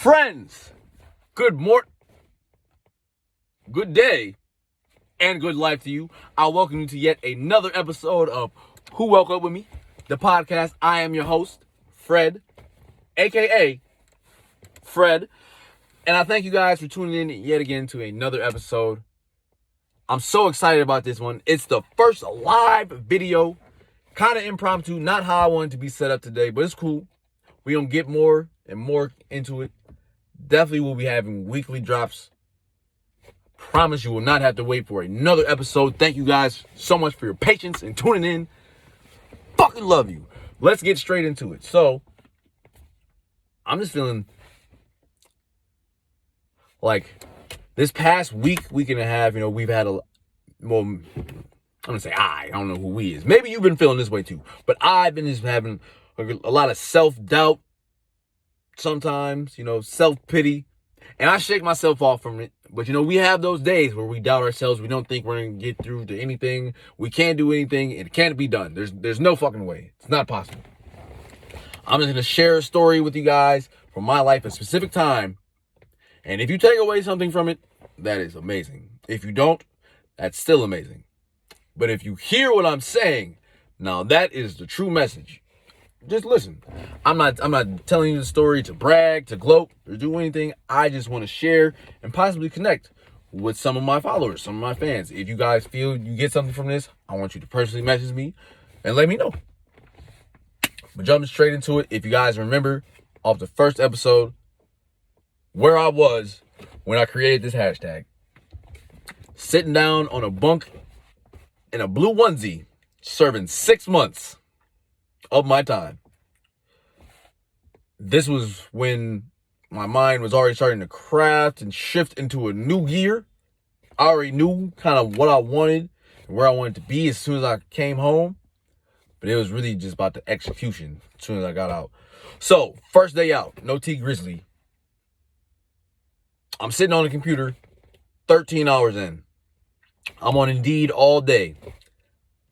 Friends, good morning, good day, and good life to you. I welcome you to yet another episode of Who Woke Up With Me, the podcast. I am your host, Fred, aka Fred, and I thank you guys for tuning in yet again to another episode. I'm so excited about this one. It's the first live video, kind of impromptu, not how I wanted to be set up today, but it's cool. We're going to get more and more into it. Definitely will be having weekly drops. Promise you will not have to wait for another episode. Thank you guys so much for your patience and tuning in. Fucking love you. Let's get straight into it. So, I'm just feeling like this past week and a half, we've had I'm going to say I don't know who we is. Maybe you've been feeling this way too. But I've been just having a lot of self-doubt sometimes, self-pity. And I shake myself off from it. But, we have those days where we doubt ourselves. We don't think we're going to get through to anything. We can't do anything. It can't be done. There's no fucking way. It's not possible. I'm just going to share a story with you guys from my life, a specific time. And if you take away something from it, that is amazing. If you don't, that's still amazing. But if you hear what I'm saying, now that is the true message. Just listen. I'm not telling you the story to brag, to gloat, or do anything. I just want to share and possibly connect with some of my followers, some of my fans. If you guys feel you get something from this, I want you to personally message me and let me know. But jumping straight into it, if you guys remember off the first episode, where I was when I created this hashtag. Sitting down on a bunk in a blue onesie, serving 6 months of my time. This was when my mind was already starting to craft and shift into a new gear. I already knew kind of what I wanted and where I wanted to be as soon as I came home. But it was really just about the execution as soon as I got out. So, first day out, no T Grizzly. I'm sitting on the computer, 13 hours in. I'm on Indeed all day.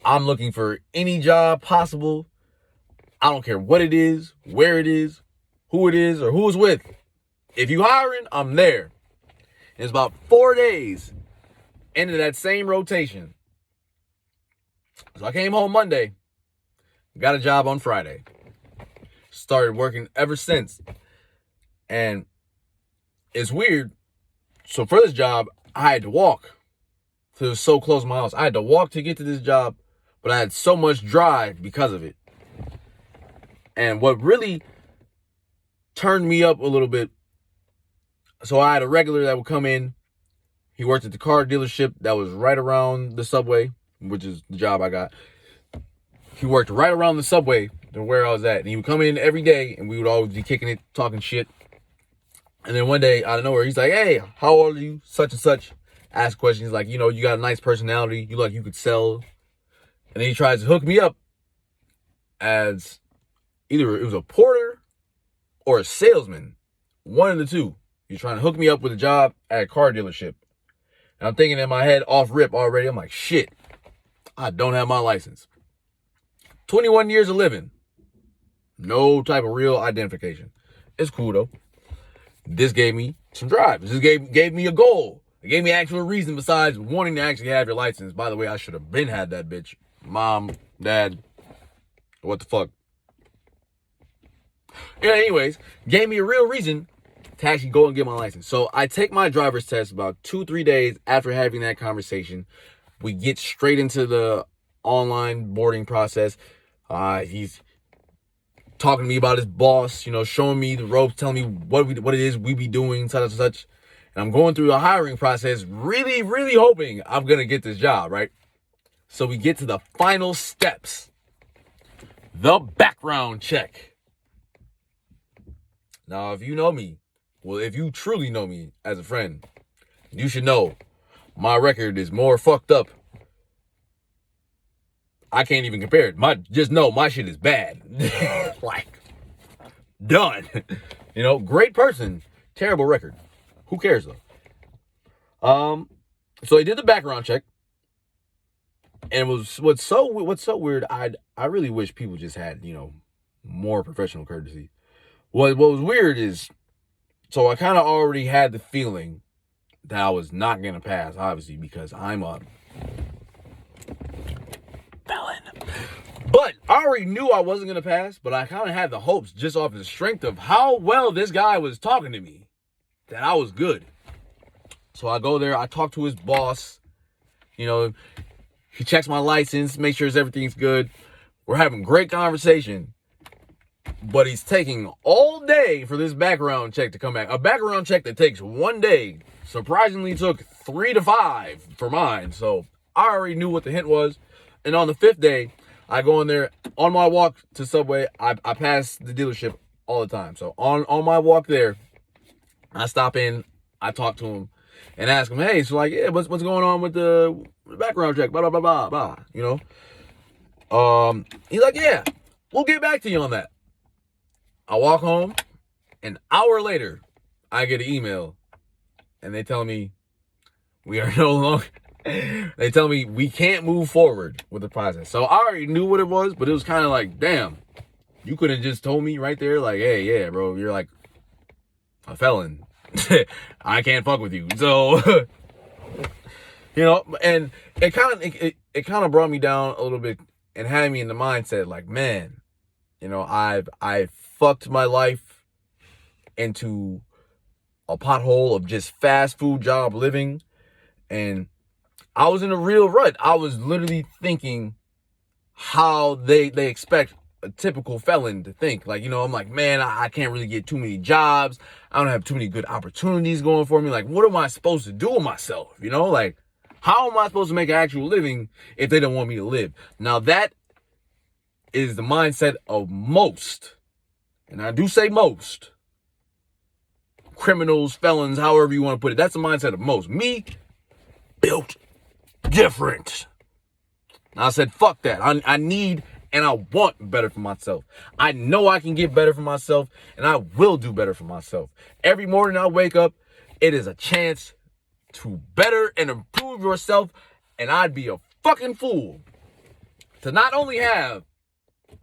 I'm looking for any job possible. I don't care what it is, where it is, who it is, or who it's with. If you hiring, I'm there. And it's about 4 days into that same rotation. So I came home Monday, got a job on Friday. Started working ever since. And it's weird. So for this job, I had to walk. So it was so close to my house. I had to walk to get to this job, but I had so much drive because of it. And what really turned me up a little bit, so I had a regular that would come in. He worked at the car dealership that was right around the subway, which is the job I got. He worked right around the subway to where I was at. And he would come in every day, and we would always be kicking it, talking shit. And then one day, out of nowhere, he's like, "Hey, how old are you? Such and such." Ask questions like, you got a nice personality. You could sell. And then he tries to hook me up as either it was a porter or a salesman. One of the two. He's trying to hook me up with a job at a car dealership. And I'm thinking in my head, off rip already, I'm like, shit, I don't have my license. 21 years of living. No type of real identification. It's cool, though. This gave me some drive. This gave me a goal. It gave me actual reason besides wanting to actually have your license. By the way, I should have been had that bitch. Mom, dad, what the fuck? Yeah, anyways, gave me a real reason to actually go and get my license. So I take my driver's test about 2-3 days after having that conversation. We get straight into the online boarding process. He's talking to me about his boss, showing me the ropes, telling me what it is we be doing, such and such. And I'm going through the hiring process, really, really hoping I'm going to get this job, right? So we get to the final steps. The background check. Now, if you know me, if you truly know me as a friend, you should know my record is more fucked up. I can't even compare it. Just know my shit is bad. Like, done. Great person, terrible record. Who cares though? So they did the background check. And what's so weird, I really wish people just had, more professional courtesy. What was weird is So I kind of already had the feeling that I was not going to pass, obviously, because I'm a felon. But I already knew I wasn't going to pass, but I kind of had the hopes just off the strength of how well this guy was talking to me that I was good. So I go there, I talk to his boss, you know, he checks my license, make sure everything's good. We're having great conversation, but he's taking all day for this background check to come back. A background check that takes 1 day surprisingly took 3 to 5 for mine. So I already knew what the hint was. And on the 5th day, I go in there on my walk to Subway. I pass the dealership all the time. So on my walk there, I stop in, I talk to him and ask him, hey, so like, yeah, what's going on with the background check, blah, blah, blah, blah, blah, you know? He's like, yeah, we'll get back to you on that. I walk home, an hour later, I get an email, and they tell me we are no longer, they tell me we can't move forward with the process. So I already knew what it was, but it was kind of like, damn, you could have just told me right there, like, hey, yeah, bro, you're like a felon. I can't fuck with you. So, you know, and it kind of brought me down a little bit and had me in the mindset like, man, you know, I fucked my life into a pothole of just fast food job living, and I was in a real rut. I was literally thinking how they expect a typical felon to think. Like, you know, I'm like, man, I can't really get too many jobs. I don't have too many good opportunities going for me. Like, what am I supposed to do with myself? You know, like, how am I supposed to make an actual living if they don't want me to live? Now, that is the mindset of most, and I do say most, criminals, felons, however you want to put it. That's the mindset of most. Me, built different. I said, fuck that. I need and I want better for myself. I know I can get better for myself, and I will do better for myself. Every morning I wake up, it is a chance to better and improve yourself, and I'd be a fucking fool to not only have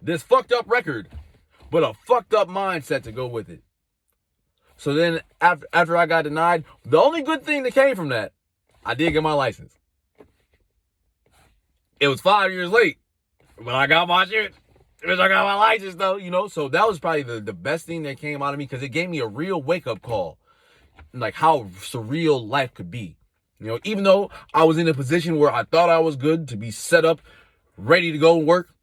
this fucked up record, but a fucked up mindset to go with it. So then after I got denied, the only good thing that came from that, I did get my license. It was 5 years late, but I got my shit. I got my license though, you know? So that was probably the best thing that came out of me, because it gave me a real wake-up call. Like how surreal life could be. You know, even though I was in a position where I thought I was good to be set up, ready to go work,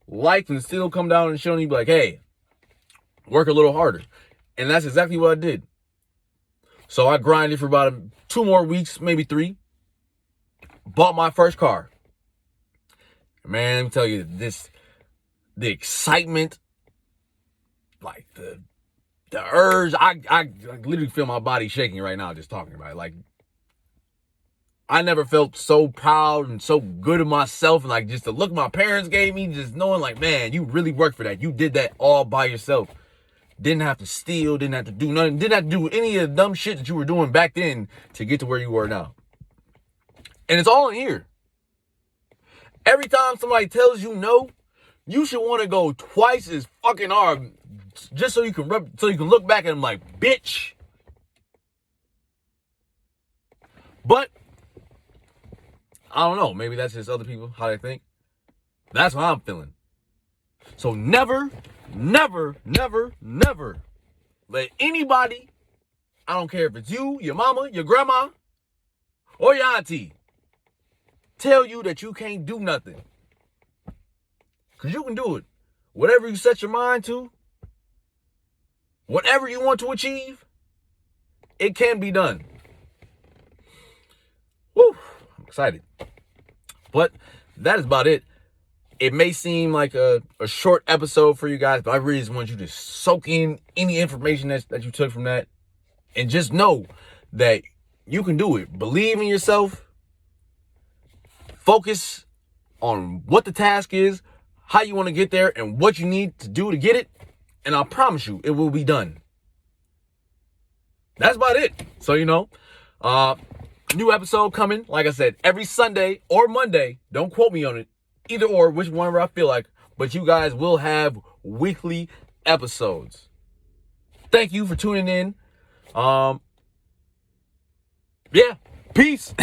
life can still come down and show me, like, hey, work a little harder. And that's exactly what I did. So I grinded for about 2 more weeks, maybe 3. Bought my first car. Man, let me tell you, the excitement, like the urge, I literally feel my body shaking right now just talking about it. Like, I never felt so proud and so good of myself, and like just the look my parents gave me, just knowing like, man, you really worked for that. You did that all by yourself. Didn't have to steal, didn't have to do nothing, didn't have to do any of the dumb shit that you were doing back then to get to where you are now. And it's all in here. Every time somebody tells you no, you should want to go twice as fucking hard just so you can look back at them like, bitch. But I don't know, maybe that's just other people, how they think. That's what I'm feeling. So never, never, never, never let anybody, I don't care if it's you, your mama, your grandma, or your auntie, tell you that you can't do nothing. Because you can do it. Whatever you set your mind to, whatever you want to achieve, it can be done. Woo, I'm excited. But that is about it. It may seem like a short episode for you guys, but I really just want you to soak in any information that you took from that. And just know that you can do it. Believe in yourself. Focus on what the task is, how you want to get there, and what you need to do to get it. And I promise you, it will be done. That's about it. So, you know, new episode coming. Like I said, every Sunday or Monday. Don't quote me on it. Either or, which one I feel like. But you guys will have weekly episodes. Thank you for tuning in Yeah, peace.